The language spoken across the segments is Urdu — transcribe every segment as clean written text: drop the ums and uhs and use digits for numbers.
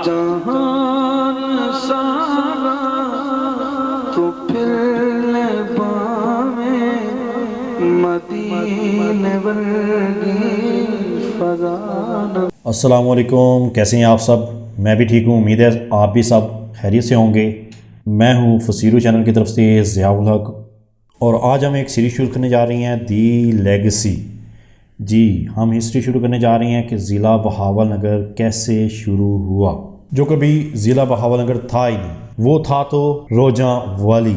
جہان سارا تو پھر پاویں مدینے ورگی فضا نہ۔ السلام علیکم، کیسے ہیں آپ سب؟ میں بھی ٹھیک ہوں، امید ہے آپ بھی سب خیریت سے ہوں گے۔ میں ہوں فصیرو چینل کی طرف سے ضیاء الحق، اور آج ہم ایک سیریز شروع کرنے جا رہے ہیں، دی لیگسی۔ جی، ہم ہسٹری شروع کرنے جا رہے ہیں کہ ضلع بہاول نگر کیسے شروع ہوا، جو کبھی ضلع بہاول نگر تھا ہی نہیں، وہ تھا تو روجاں والی۔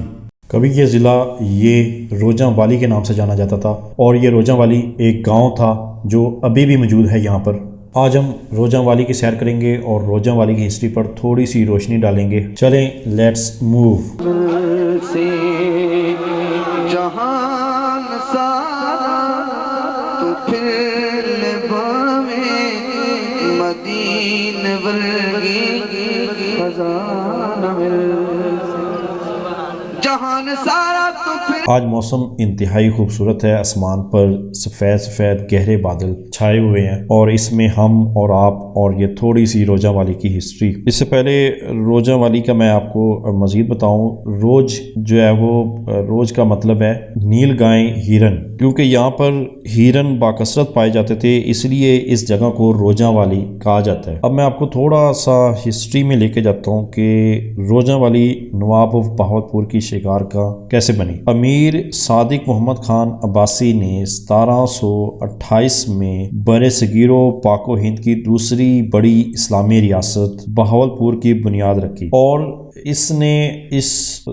کبھی یہ ضلع یہ روجاں والی کے نام سے جانا جاتا تھا، اور یہ روجاں والی ایک گاؤں تھا جو ابھی بھی موجود ہے یہاں پر۔ آج ہم روجاں والی کی سیر کریں گے اور روجاں والی کی ہسٹری پر تھوڑی سی روشنی ڈالیں گے۔ چلیں لیٹس موو۔ سے جہان سارا تو پھر پاویں مدینے ورگی فضا نہ مل۔ جہان سارا تو پھر۔ آج موسم انتہائی خوبصورت ہے، آسمان پر سفید سفید گہرے بادل چھائے ہوئے ہیں، اور اس میں ہم اور آپ اور یہ تھوڑی سی روجاں والی کی ہسٹری۔ اس سے پہلے روجاں والی کا میں آپ کو مزید بتاؤں، روج جو ہے وہ روج کا مطلب ہے نیل گائے ہرن، کیونکہ یہاں پر ہرن باکثرت پائے جاتے تھے، اس لیے اس جگہ کو روجاں والی کہا جاتا ہے۔ اب میں آپ کو تھوڑا سا ہسٹری میں لے کے جاتا ہوں کہ روجاں والی نواب آف بہاولپور کی شکار کا کیسے بنی۔ امیر صادق محمد خان عباسی نے 1728 میں بر صغیر و پاک و ہند کی دوسری بڑی اسلامی ریاست بہاولپور کی بنیاد رکھی، اور اس نے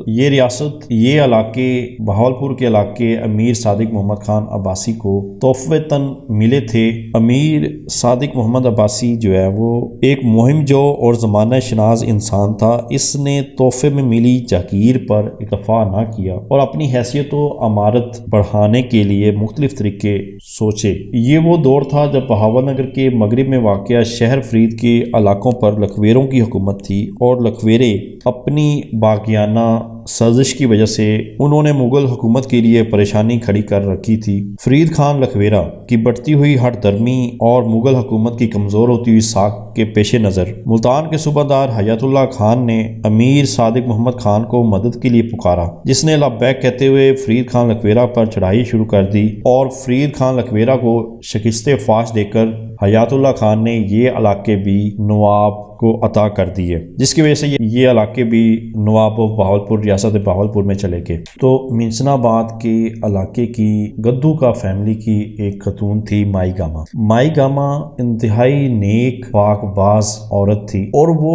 یہ ریاست، یہ علاقے، بہاولپور کے علاقے امیر صادق محمد خان عباسی کو تحفتاً ملے تھے۔ امیر صادق محمد عباسی جو ہے وہ ایک مہم جو اور زمانہ شناس انسان تھا، اس نے تحفے میں ملی جاگیر پر اکتفا نہ کیا اور اپنی حیثیت و عمارت بڑھانے کے لیے مختلف طریقے سوچے۔ یہ وہ دور تھا جب بہاول نگر کے مغرب میں واقع شہر فرید کے علاقوں پر لکھویروں کی حکومت تھی، اور لکھویرے اپنی باغیانہ سازش کی وجہ سے انہوں نے مغل حکومت کے لیے پریشانی کھڑی کر رکھی تھی۔ فرید خان لکھویرا کی بڑھتی ہوئی ہٹ درمی اور مغل حکومت کی کمزور ہوتی ہوئی ساکھ کے پیش نظر ملتان کے صوبہ دار حیات اللہ خان نے امیر صادق محمد خان کو مدد کے لیے پکارا، جس نے لبیک کہتے ہوئے فرید خان لکھویرا پر چڑھائی شروع کر دی، اور فرید خان لکھویرا کو شکست فاش دے کر حیات اللہ خان نے یہ علاقے بھی نواب کو عطا کر دیے، جس کی وجہ سے یہ علاقے بھی نواب بہاولپور ریاست بہاولپور میں چلے گئے۔ تو منچنا آباد کے علاقے کی گدو کا فیملی کی ایک خاتون تھی مائی گاما۔ مائی گاما انتہائی نیک پاک باز عورت تھی، اور وہ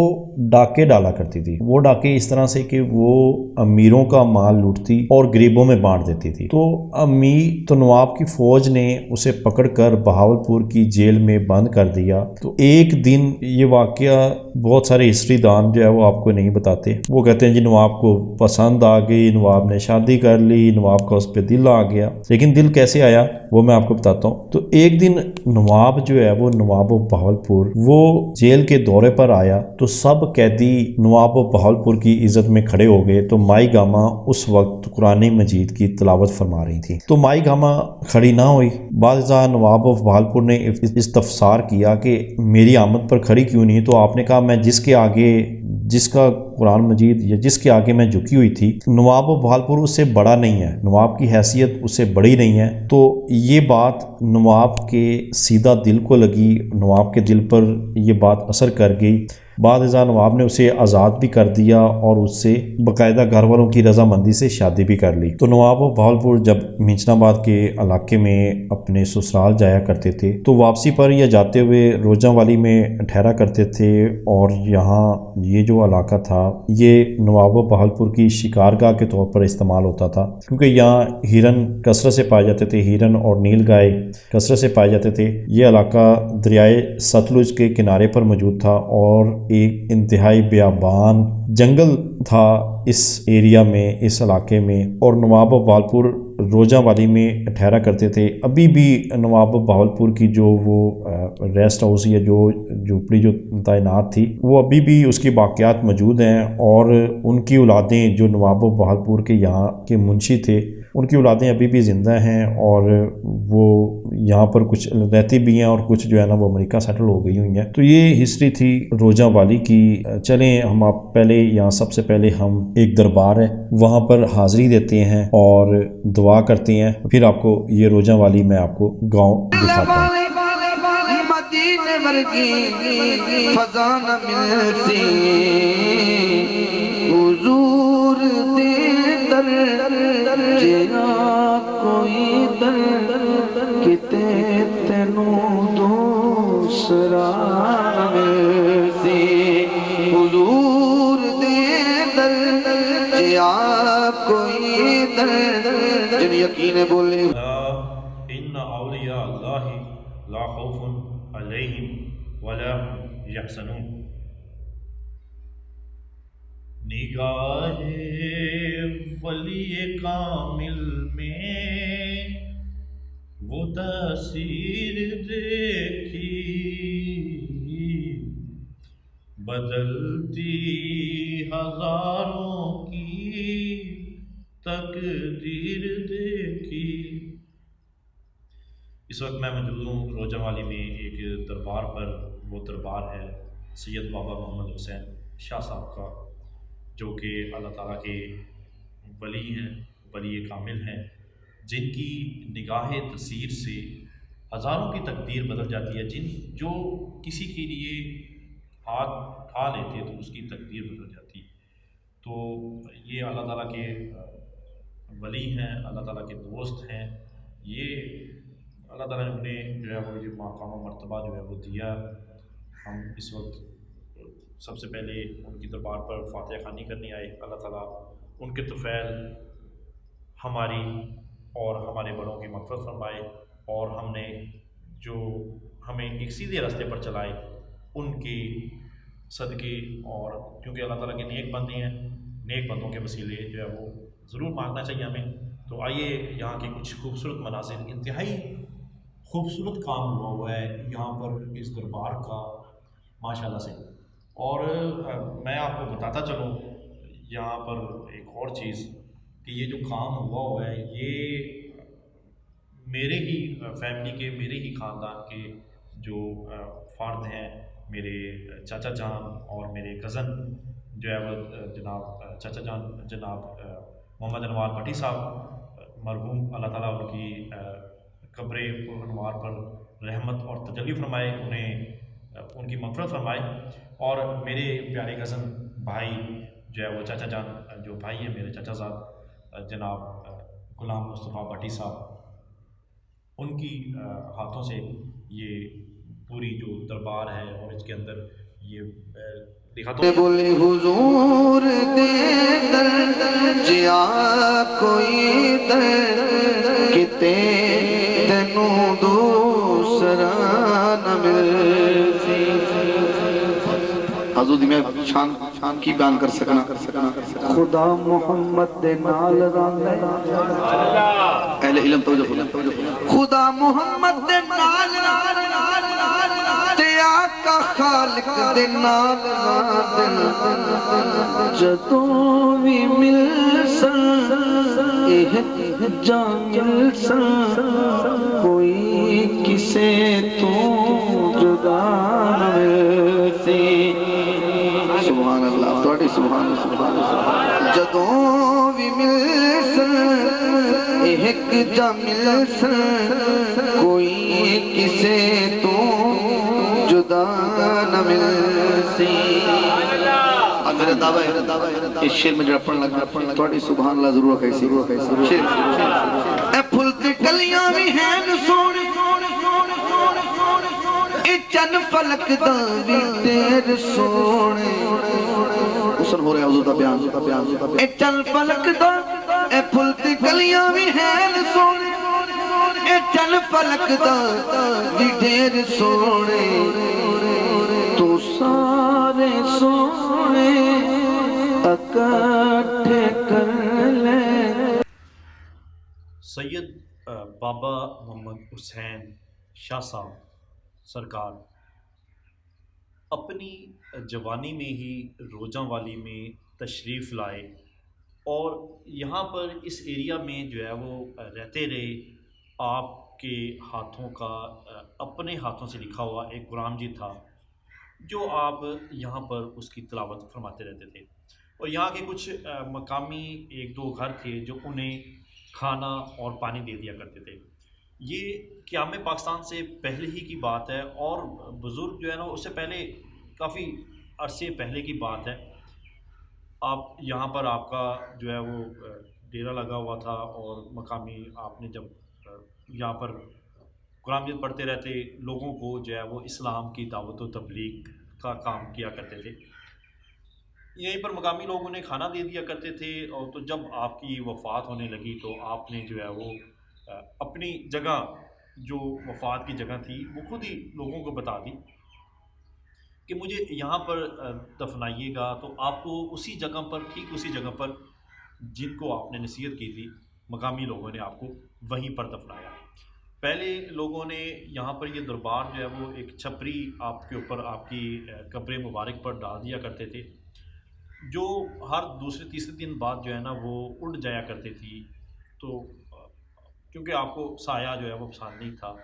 ڈاکے ڈالا کرتی تھی۔ وہ ڈاکے اس طرح سے کہ وہ امیروں کا مال لوٹتی اور غریبوں میں بانٹ دیتی تھی۔ تو نواب کی فوج نے اسے پکڑ کر بہاولپور کی جیل میں بند کر دیا۔ تو ایک دن یہ واقعہ بہت سارے ہسٹری دان جو ہے وہ آپ کو نہیں بتاتے، وہ کہتے ہیں جی نواب کو پسند آ گئی، نواب نے شادی کر لی، نواب کا اس پہ دل آ گیا، لیکن دل کیسے آیا وہ میں آپ کو بتاتا ہوں۔ تو ایک دن نواب جو ہے وہ نواب بہاولپور وہ جیل کے دورے پر آیا، تو سب قیدی نواب بہاولپور کی عزت میں کھڑے ہو گئے۔ تو مائی گاما اس وقت قرآن مجید کی تلاوت فرما رہی تھی، تو مائی گاما کھڑی نہ ہوئی۔ بعد ازاں نواب بہاولپور نے استفسار کیا کہ میری آمد پر کھڑی کیوں نہیں؟ تو آپ نے کہا میں جس کا قرآن مجید یا جس کے آگے میں جھکی ہوئی تھی، نواب بہاولپور اس سے بڑا نہیں ہے، نواب کی حیثیت اس سے بڑی نہیں ہے۔ تو یہ بات نواب کے سیدھا دل کو لگی، نواب کے دل پر یہ بات اثر کر گئی۔ بعد ازاں نواب نے اسے آزاد بھی کر دیا اور اس سے باقاعدہ گھر والوں کی رضامندی سے شادی بھی کر لی۔ تو نواب بہاولپور جب منچنا آباد کے علاقے میں اپنے سسرال جایا کرتے تھے، تو واپسی پر یا جاتے ہوئے روجاں والی میں ٹھہرا کرتے تھے، اور یہاں یہ جو علاقہ تھا یہ نواب بہاولپور کی شکارگاہ کے طور پر استعمال ہوتا تھا، کیونکہ یہاں ہرن کثرت سے پائے جاتے تھے، ہرن اور نیل گائے کثرت سے پائے جاتے تھے۔ یہ علاقہ دریائے ستلج کے کنارے پر موجود تھا، اور ایک انتہائی بیابان جنگل تھا اس ایریا میں، اس علاقے میں، اور نواب بہاولپور روجاں والی میں ٹھہرا کرتے تھے۔ ابھی بھی نواب بہاولپور کی جو وہ ریسٹ ہاؤس یا جو جھوپڑی جو تعینات تھی، وہ ابھی بھی اس کی باقیات موجود ہیں، اور ان کی اولادیں جو نواب بہاولپور کے یہاں کے منشی تھے ان کی اولادیں ابھی بھی زندہ ہیں اور وہ یہاں پر کچھ رہتی بھی ہیں اور کچھ جو ہے نا وہ امریکہ سیٹل ہو گئی ہوئی ہیں۔ تو یہ ہسٹری تھی روجہ والی کی۔ چلیں ہم آپ پہلے یہاں سب سے پہلے ہم ایک دربار ہے وہاں پر حاضری دیتے ہیں اور دعا کرتے ہیں، پھر آپ کو یہ روجہ والی میں آپ کو گاؤں دکھاتا ہوں۔ مدینے ورگی فضا نہ ملتی، حضور دے در جیا کوئی در کتے تینوں دوسرا نہ ملتی، حضور دے در جیا کوئی در جن یقین بولے ان اولیاء اللہ لا خوف علیہم ولا هم یحزنون۔ نگاہ ولی کامل میں وہ تاثیر دیکھی، بدلتی ہزاروں کی تقدیر دیکھی۔ اس وقت میں موجود ہوں روجہ والی میں ایک دربار پر۔ وہ دربار ہے سید بابا محمد حسین شاہ صاحب کا، جو کہ اللہ تعالیٰ کے ولی ہیں، ولی کامل ہیں، جن کی نگاہ تاثیر سے ہزاروں کی تقدیر بدل جاتی ہے۔ جو کسی کے لیے ہاتھ اٹھا لیتے تو اس کی تقدیر بدل جاتی۔ تو یہ اللہ تعالیٰ کے ولی ہیں، اللہ تعالیٰ کے دوست ہیں۔ یہ اللہ تعالیٰ نے انہیں جو ہے وہ یہ مقام و مرتبہ جو ہے وہ دیا۔ ہم اس وقت سب سے پہلے ان کی دربار پر فاتحہ خوانی کرنے آئے۔ اللہ تعالیٰ ان کے طفیل ہماری اور ہمارے بڑوں کی مغفرت فرمائے، اور ہم نے جو ہمیں ایک سیدھے راستے پر چلائے ان کے صدقے، اور کیونکہ اللہ تعالیٰ کے نیک بندے ہیں، نیک بندوں کے وسیلے جو ہے وہ ضرور مانگنا چاہیے ہمیں۔ تو آئیے یہاں کے کچھ خوبصورت مناظر، انتہائی خوبصورت کام ہوا ہے یہاں پر اس دربار کا ماشاءاللہ سے۔ اور میں آپ کو بتاتا چلوں یہاں پر ایک اور چیز کہ یہ جو کام ہوا ہے یہ میرے ہی فیملی کے، میرے ہی خاندان کے جو فرد ہیں، میرے چاچا جان اور میرے کزن جو ہے وہ جناب چاچا جان جناب محمد انوار بھٹی صاحب مرحوم، اللہ تعالیٰ ان کی قبر انوار پر رحمت اور تجلی فرمائے، انہیں ان کی مغفرت فرمائے۔ اور میرے پیارے کزن بھائی جو ہے وہ چاچا جان جو بھائی ہیں میرے چاچا زاد جناب غلام مصطفیٰ بھٹی صاحب، ان کی ہاتھوں سے یہ پوری جو دربار ہے اور اس کے اندر یہ دکھاتا ہوں۔ بولے حضور دے در جیا کوئی در کتے تینوں دوسرا نہ ملتی۔ حضور دی میں شان کی بیان کر سکنا، خدا محمد دے نال راندے اہل علم توجہ، خدا محمد دے نال تے آقا خالق دے نال جدوں وی مل سن اے جا مل سن کوئی کسے تو جدا نہ ملتی۔ سبحان اللہ، توڑی سبحان اللہ۔ جدوں وی مل سن ایک جا مل سن کوئی کسے تو جدا نہ ملتی۔ میرا دعویٰ ہے اس شیر میں جڑا پڑھن لگا توڑی سبحان اللہ ضرور رکھائی سی۔ اے پھلتی کلیاں بھی ہیں سونے، اے چن فلک دا بھی تیر سونے، حسن ہو رہا ہے حضور دا بیان۔ اے چن فلک دا اے پھلتی کلیاں بھی ہیں سونے، اے چن فلک دا بھی تیر سونے، تو سارے سونے اکٹھے کر لے۔ سید بابا محمد حسین شاہ صاحب سرکار اپنی جوانی میں ہی روجہ والی میں تشریف لائے اور یہاں پر اس ایریا میں جو ہے وہ رہتے رہے. آپ کے ہاتھوں کا اپنے ہاتھوں سے لکھا ہوا ایک قرآن مجید تھا جو آپ یہاں پر اس کی تلاوت فرماتے رہتے تھے. اور یہاں کے کچھ مقامی ایک دو گھر تھے جو انہیں کھانا اور پانی دے دیا کرتے تھے. یہ قیام پاکستان سے پہلے ہی کی بات ہے، اور بزرگ جو ہے نا اس سے پہلے کافی عرصے پہلے کی بات ہے. آپ یہاں پر آپ کا جو ہے وہ ڈیرا لگا ہوا تھا، اور مقامی آپ نے جب یہاں پر قرآن مجید پڑھتے رہتے، لوگوں کو جو ہے وہ اسلام کی دعوت و تبلیغ کا کام کیا کرتے تھے. یہیں پر مقامی لوگ انہیں کھانا دے دیا کرتے تھے. اور تو جب آپ کی وفات ہونے لگی تو آپ نے جو ہے وہ اپنی جگہ جو وفات کی جگہ تھی وہ خود ہی لوگوں کو بتا دی کہ مجھے یہاں پر دفنائیے گا. تو آپ کو اسی جگہ پر، ٹھیک اسی جگہ پر جن کو آپ نے نصیحت کی تھی، مقامی لوگوں نے آپ کو وہیں پر دفنایا. پہلے لوگوں نے یہاں پر یہ دربار جو ہے وہ ایک چھپری آپ کے اوپر آپ کی قبر مبارک پر ڈال دیا کرتے تھے، جو ہر دوسرے تیسرے دن بعد جو ہے نا وہ اڑ جایا کرتی تھی. تو کیونکہ آپ کو سایہ جو ہے وہ پسند نہیں تھا.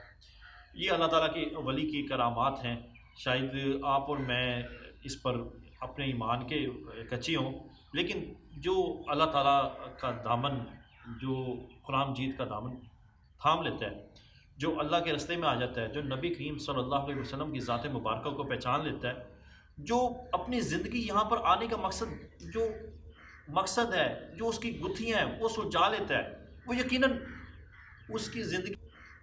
یہ اللہ تعالیٰ کے ولی کی کرامات ہیں. شاید آپ اور میں اس پر اپنے ایمان کے کچی ہوں، لیکن جو اللہ تعالیٰ کا دامن، جو قرآن مجید کا دامن تھام لیتا ہے، جو اللہ کے رستے میں آ جاتا ہے، جو نبی کریم صلی اللہ علیہ وسلم کی ذات مبارکہ کو پہچان لیتا ہے، جو اپنی زندگی یہاں پر آنے کا مقصد ہے، جو اس کی گتھیاں ہیں وہ سلجھا لیتا ہے، وہ یقیناً اس کی زندگی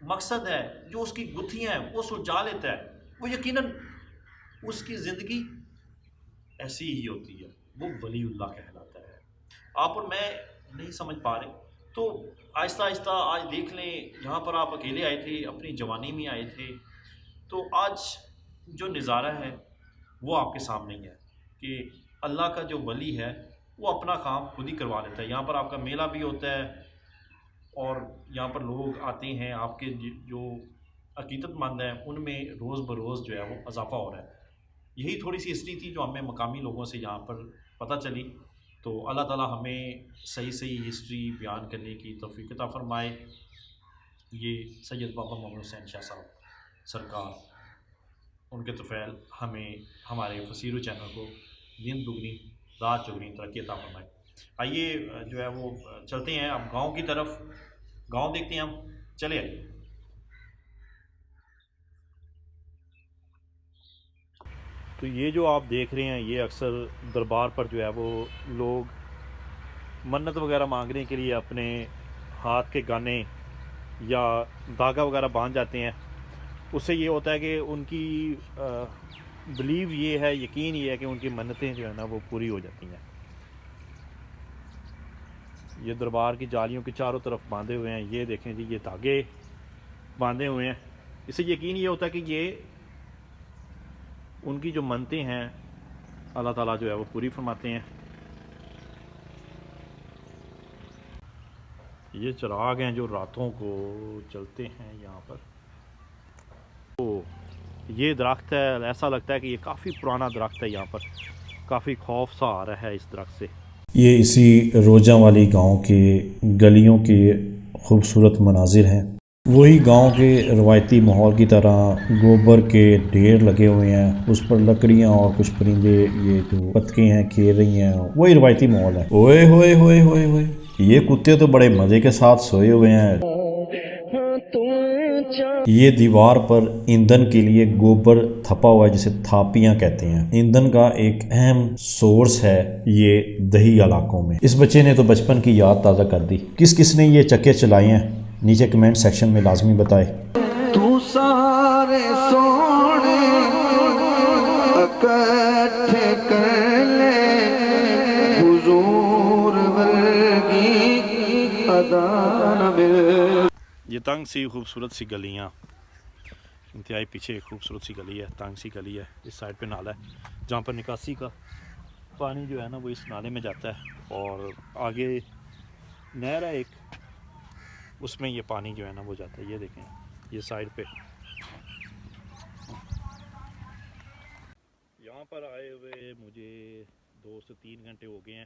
مقصد ہے، جو اس کی گتھیاں ہیں وہ سلجھا لیتا ہے، وہ یقیناً اس کی زندگی ایسی ہی ہوتی ہے، وہ ولی اللہ کہلاتا ہے. آپ اور میں نہیں سمجھ پا رہے تو آہستہ آہستہ آج دیکھ لیں، یہاں پر آپ اکیلے آئے تھے، اپنی جوانی میں آئے تھے، تو آج جو نظارہ ہے وہ آپ کے سامنے ہی ہے کہ اللہ کا جو ولی ہے وہ اپنا کام خود ہی کروا لیتا ہے. یہاں پر آپ کا میلہ بھی ہوتا ہے، اور یہاں پر لوگ آتے ہیں، آپ کے جو عقیدت مند ہیں ان میں روز بروز جو ہے وہ اضافہ ہو رہا ہے. یہی تھوڑی سی ہسٹری تھی جو ہمیں مقامی لوگوں سے یہاں پر پتہ چلی. تو اللہ تعالیٰ ہمیں صحیح ہسٹری بیان کرنے کی توفیق عطا فرمائے. یہ سید بابا محمد حسین شاہ صاحب سرکار، ان کے طفیل ہمیں ہمارے فصیرو چینل کو دن دگنی رات چگنی ترقی عطا فرمائے. آئیے جو ہے وہ چلتے ہیں اب گاؤں کی طرف، گاؤں دیکھتے ہیں ہم، چلے آئیے. تو یہ جو آپ دیکھ رہے ہیں یہ اکثر دربار پر جو ہے وہ لوگ منت وغیرہ مانگنے کے لیے اپنے ہاتھ کے گانے یا دھاگا وغیرہ باندھ جاتے ہیں. اس سے یہ ہوتا ہے کہ ان کی بلیو یہ ہے، یقین یہ ہے کہ ان کی منتیں جو ہے نا وہ پوری ہو جاتی ہیں. یہ دربار کی جالیوں کے چاروں طرف باندھے ہوئے ہیں، یہ دیکھیں جی، یہ دھاگے باندھے ہوئے ہیں. اس سے یقین یہ ہوتا ہے کہ یہ ان کی جو منتیں ہیں اللہ تعالیٰ جو ہے وہ پوری فرماتے ہیں. یہ چراغ ہیں جو راتوں کو جلتے ہیں یہاں پر. تو یہ درخت ہے، ایسا لگتا ہے کہ یہ کافی پرانا درخت ہے، یہاں پر کافی خوف سا آ رہا ہے اس درخت سے. یہ اسی روجہ والی گاؤں کے گلیوں کے خوبصورت مناظر ہیں. وہی گاؤں کے روایتی ماحول کی طرح گوبر کے ڈھیر لگے ہوئے ہیں، اس پر لکڑیاں اور کچھ پرندے یہ جو پتکے ہیں کھیل رہی ہیں، وہی روایتی ماحول ہے. اوئے ہوئے ہوئے ہوئے ہوئے، یہ کتے تو بڑے مزے کے ساتھ سوئے ہوئے ہیں. یہ دیوار پر ایندھن کے لیے گوبر تھپا ہوا ہے جسے تھاپیاں کہتے ہیں. ایندھن کا ایک اہم سورس ہے یہ دیہی علاقوں میں. اس بچے نے تو بچپن کی یاد تازہ کر دی. کس کس نے یہ چکے چلائے ہیں نیچے کمنٹ سیکشن میں لازمی بتائے. تو سارے سونے اکٹھے کر لے، حضور ورگی ادا نہ مل. یہ تنگ سی خوبصورت سی گلیاں، انتہائی پیچھے خوبصورت سی گلی ہے، تنگ سی گلی ہے. اس سائڈ پہ نالا ہے جہاں پر نکاسی کا پانی جو ہے نا وہ اس نالے میں جاتا ہے، اور آگے نہر ہے ایک، اس میں یہ پانی جو ہے نا وہ جاتا ہے. یہ دیکھیں یہ سائڈ پہ. یہاں پر آئے ہوئے مجھے 2 سے 3 گھنٹے ہو گئے ہیں.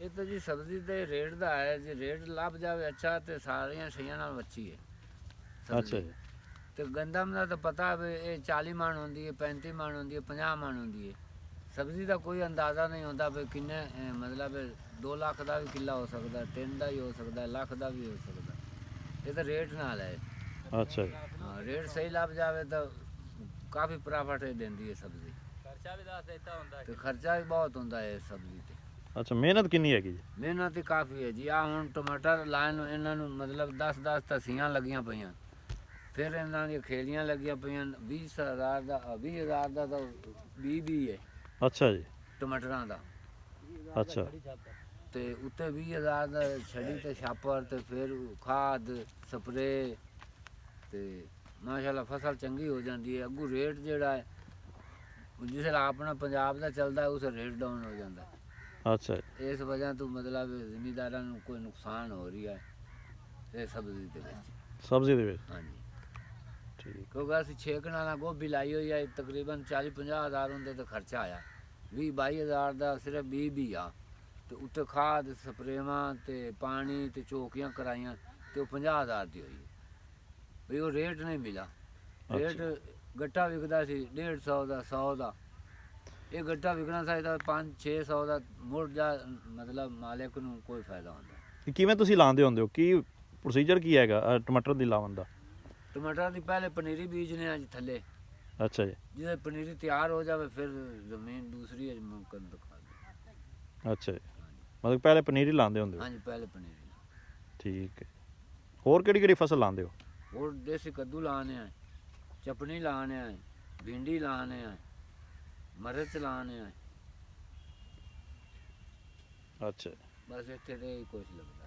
ਇਹ ਤਾਂ ਜੀ ਸਬਜ਼ੀ ਦੇ ਰੇਟ ਦਾ ਹੈ, ਜੇ ਰੇਟ ਲੱਭ ਜਾਵੇ ਅੱਛਾ ਤੇ ਸਾਰੀਆਂ ਸ਼ਈਆਂ ਨਾਲ ਅੱਛੀ ਹੈ ਸਬਜ਼ੀ। ਅੱਛਾ ਜੀ। ਤੇ ਗੰਦਮ ਦਾ ਤਾਂ ਪਤਾ ਵੀ ਇਹ 40 ਮਣ ਹੁੰਦੀ ਹੈ, 35 ਮਣ ਹੁੰਦੀ ਹੈ, 50 ਮਣ ਹੁੰਦੀ ਹੈ। ਸਬਜ਼ੀ ਦਾ ਕੋਈ ਅੰਦਾਜ਼ਾ ਨਹੀਂ ਹੁੰਦਾ ਵੀ ਕਿੰਨੇ ਮਤਲਬ 2 ਲੱਖ ਦਾ ਵੀ ਕਿੱਲਾ ਹੋ ਸਕਦਾ, 3 ਦਾ ਵੀ ਹੋ ਸਕਦਾ, ਲੱਖ ਦਾ ਵੀ ਹੋ ਸਕਦਾ। ਇਹ ਤਾਂ ਰੇਟ ਨਾਲ ਹੈ। ਅੱਛਾ ਜੀ। ਹਾਂ, ਰੇਟ ਸਹੀ ਲੱਭ ਜਾਵੇ ਤਾਂ ਕਾਫੀ ਪ੍ਰਾਫਿਟ ਦਿੰਦੀ ਹੈ ਸਬਜ਼ੀ। ਖਰਚਾ ਵੀ ਦੱਸ ਦਿੱਤਾ ਹੁੰਦਾ ਤੇ ਖਰਚਾ ਵੀ ਬਹੁਤ ਹੁੰਦਾ ਹੈ ਸਬਜ਼ੀ ਤੇ। ਅੱਛਾ, ਮਿਹਨਤ ਕਿੰਨੀ ਹੈਗੀ ਜੀ? ਮਿਹਨਤ ਹੀ ਕਾਫੀ ਹੈ ਜੀ। ਆ ਹੁਣ ਟਮਾਟਰ ਲਾਉਣ ਨੂੰ ਇਹਨਾਂ ਨੂੰ ਮਤਲਬ 10-10 ਤਸੀਆਂ ਲੱਗੀਆਂ ਪਈਆਂ, ਫਿਰ ਇਹਨਾਂ ਦੀਆਂ ਖੇਲੀਆਂ ਲੱਗੀਆਂ ਪਈਆਂ। 20,000 ਦਾ 20,000 ਦਾ ਤਾਂ 20 ਹੈ। ਅੱਛਾ ਜੀ। ਟਮਾਟਰਾਂ ਦਾ ਅੱਛਾ। ਤੇ ਉੱਤੇ 20,000 ਦਾ ਛੜੀ ਤੇ ਛਾਪਰ ਤੇ ਫਿਰ ਖਾਦ ਸਪਰੇ ਤੇ ਮਾਸ਼ਾਅੱਲਾ ਫਸਲ ਚੰਗੀ ਹੋ ਜਾਂਦੀ ਹੈ। ਅੱਗੂ ਰੇਟ ਜਿਹੜਾ ਹੈ ਜਿਸ ਤਰ੍ਹਾਂ ਆਪਣਾ ਪੰਜਾਬ ਦਾ ਚੱਲਦਾ ਉਸ ਰੇਟ ਡਾਊਨ ਹੋ ਜਾਂਦਾ। ਅੱਛਾ। ਇਸ ਵਜ੍ਹਾ ਤੋਂ ਮਤਲਬ ਜ਼ਿਮੀਂਦਾਰਾਂ ਨੂੰ ਕੋਈ ਨੁਕਸਾਨ ਹੋ ਰਹੀ ਹੈ ਇਹ ਸਬਜ਼ੀ ਦੇ ਵਿੱਚ। ਸਬਜ਼ੀ ਦੇ ਵਿੱਚ? ਹਾਂਜੀ ਠੀਕ। ਕਿਉਂਕਿ ਅਸੀਂ 6 ਕਨਾਲਾਂ ਗੋਭੀ ਲਾਈ ਹੋਈ ਹੈ, ਤਕਰੀਬਨ 40-50 ਹਜ਼ਾਰ ਹੁੰਦੇ ਤੇ ਖਰਚਾ ਆਇਆ। 20-22 ਹਜ਼ਾਰ ਦਾ ਸਿਰਫ ਬੀਜ ਆ ਤੇ ਉੱਤੇ ਖਾਦ ਸਪਰੇਵਾਂ ਤੇ ਪਾਣੀ ਤੇ ਚੌਕੀਆਂ ਕਰਾਈਆਂ ਤੇ ਉਹ 50 ਹਜ਼ਾਰ ਦੀ ਹੋਈ ਵੀ ਉਹ ਰੇਟ ਨਹੀਂ ਮਿਲਾ। ਰੇਟ ਗੱਟਾ ਵਿਕਦਾ ਸੀ 150 ਦਾ 100 ਦਾ, ਇਹ ਗੱਟਾ ਵਿਕਣਾ ਚਾਹੀਦਾ 500-600 ਦਾ ਮੁੜ ਜਾ, ਮਤਲਬ ਮਾਲਕ ਨੂੰ ਕੋਈ ਫਾਇਦਾ ਹੁੰਦਾ। ਕਿਵੇਂ ਤੁਸੀਂ ਲਾਉਂਦੇ ਹੁੰਦੇ ਹੋ, ਕੀ ਪ੍ਰੋਸੀਜਰ ਕੀ ਹੈਗਾ ਟਮਾਟਰ ਦੀ ਲਾਉਣ ਦਾ? ਟਮਾਟਰ ਦੀ ਪਹਿਲੇ ਪਨੀਰੀ ਬੀਜਨੇ ਅੱਜ ਥੱਲੇ। ਅੱਛਾ ਜੀ। ਜਦੋਂ ਪਨੀਰੀ ਤਿਆਰ ਹੋ ਜਾਵੇ ਫਿਰ ਜ਼ਮੀਨ ਦੂਸਰੀ ਮੁਮਕਨ ਦਿਖਾ ਦੇ। ਅੱਛਾ ਜੀ, ਮਤਲਬ ਪਹਿਲੇ ਪਨੀਰੀ ਲਾਉਂਦੇ ਹੁੰਦੇ ਹੋ? ਹਾਂਜੀ ਪਹਿਲੇ ਪਨੀਰੀ। ਠੀਕ ਹੈ। ਹੋਰ ਕਿਹੜੀ ਕਿਹੜੀ ਫਸਲ ਲਾਉਂਦੇ ਹੋ? ਹੋਰ ਦੇਸੀ ਕੱਦੂ ਲਾਣੇ ਆ, ਚਪਣੀ ਲਾਣੇ ਆ, ਭਿੰਡੀ ਲਾਣੇ ਆ, ਮਰਚ ਲਾਣੇ ਆ। ਅੱਛਾ। ਬਸ ਇੱਥੇ ਤੇ ਹੀ ਕੁਛ ਲੱਗਦਾ।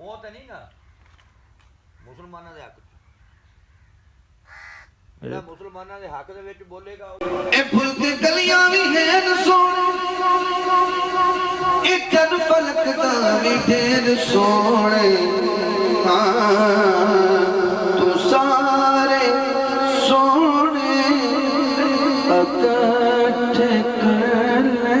ਉਹ ਤਾਂ ਨਹੀਂ ਨਾ ਮੁਸਲਮਾਨਾਂ ਦੇ ਹੱਕ ਚ, ਜਿਹੜਾ ਮੁਸਲਮਾਨਾਂ ਦੇ ਹੱਕ ਦੇ ਵਿੱਚ ਬੋਲੇਗਾ ਇਹ ਫੁੱਲ ਦੀ ਗਲੀਆਂ ਵੀ ਹੈ ਸੋਹਣੇ, ਇਹ ਚੰਨ ਫਲਕ ਦਾ ਵੀ ਢੇਰ ਸੋਹਣੇ, ਤੂੰ ਸਾਰੇ ਸੋਹਣੇ ਇਕੱਠੇ ਕਰ ਲੈ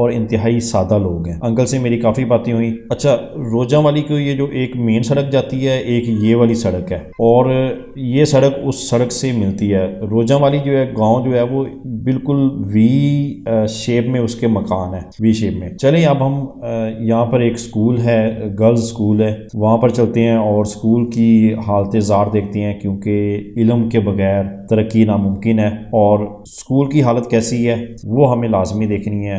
اور انتہائی سادہ لوگ ہیں. انکل سے میری کافی باتیں ہوئی. اچھا روجہ والی کو یہ جو ایک مین سڑک جاتی ہے ایک یہ والی سڑک ہے اور یہ سڑک اس سڑک سے ملتی ہے. روجہ والی جو ہے گاؤں جو ہے وہ بالکل وی شیپ میں اس کے مکان ہے, وی شیپ میں. چلیں اب ہم یہاں پر ایک سکول ہے, گرلز سکول ہے, وہاں پر چلتے ہیں اور سکول کی حالت زار دیکھتے ہیں کیونکہ علم کے بغیر ترقی ناممکن ہے اور سکول کی حالت کیسی ہے وہ ہمیں لازمی دیکھنی ہے.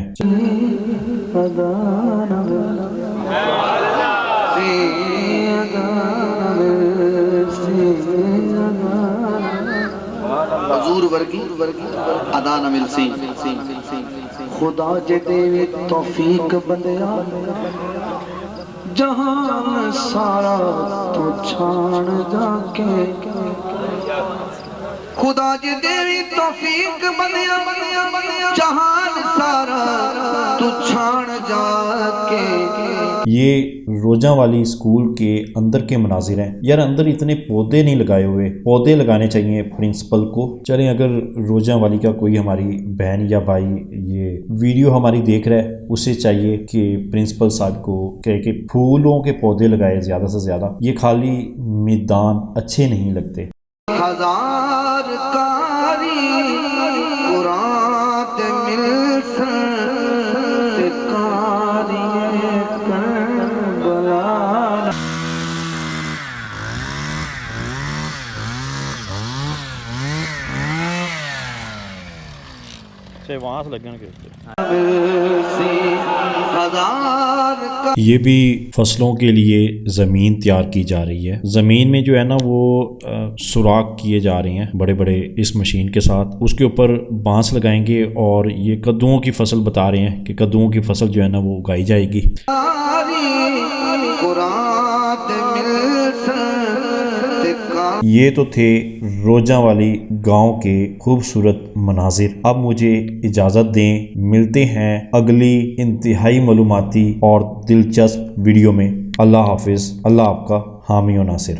حضور ورگی ادا نہ مل سی خدا جے دے توفیق بندیا جہان سارا تو چھان جا کے خدا جے دے توفیق بندیا جہان سارا تو چھان جا کے. یہ روجہ والی سکول کے اندر کے مناظر ہیں. یار اندر اتنے پودے نہیں لگائے ہوئے, پودے لگانے چاہیے پرنسپل کو. چلیں اگر روجہ والی کا کوئی ہماری بہن یا بھائی یہ ویڈیو ہماری دیکھ رہا ہے اسے چاہیے کہ پرنسپل صاحب کو کہے کہ پھولوں کے پودے لگائے زیادہ سے زیادہ, یہ خالی میدان اچھے نہیں لگتے. ہزار کاری قرآن تے مل سن کاری کربلا. وہاں سے لگنے کے ہزار یہ بھی فصلوں کے لیے زمین تیار کی جا رہی ہے. زمین میں جو ہے نا وہ سوراخ کیے جا رہے ہیں بڑے بڑے اس مشین کے ساتھ. اس کے اوپر بانس لگائیں گے اور یہ کدوؤں کی فصل بتا رہے ہیں کہ کدوؤں کی فصل جو ہے نا وہ اگائی جائے گی. یہ تو تھے روجہ والی گاؤں کے خوبصورت مناظر. اب مجھے اجازت دیں, ملتے ہیں اگلی انتہائی معلوماتی اور دلچسپ ویڈیو میں. اللہ حافظ. اللہ آپ کا حامی و ناصر.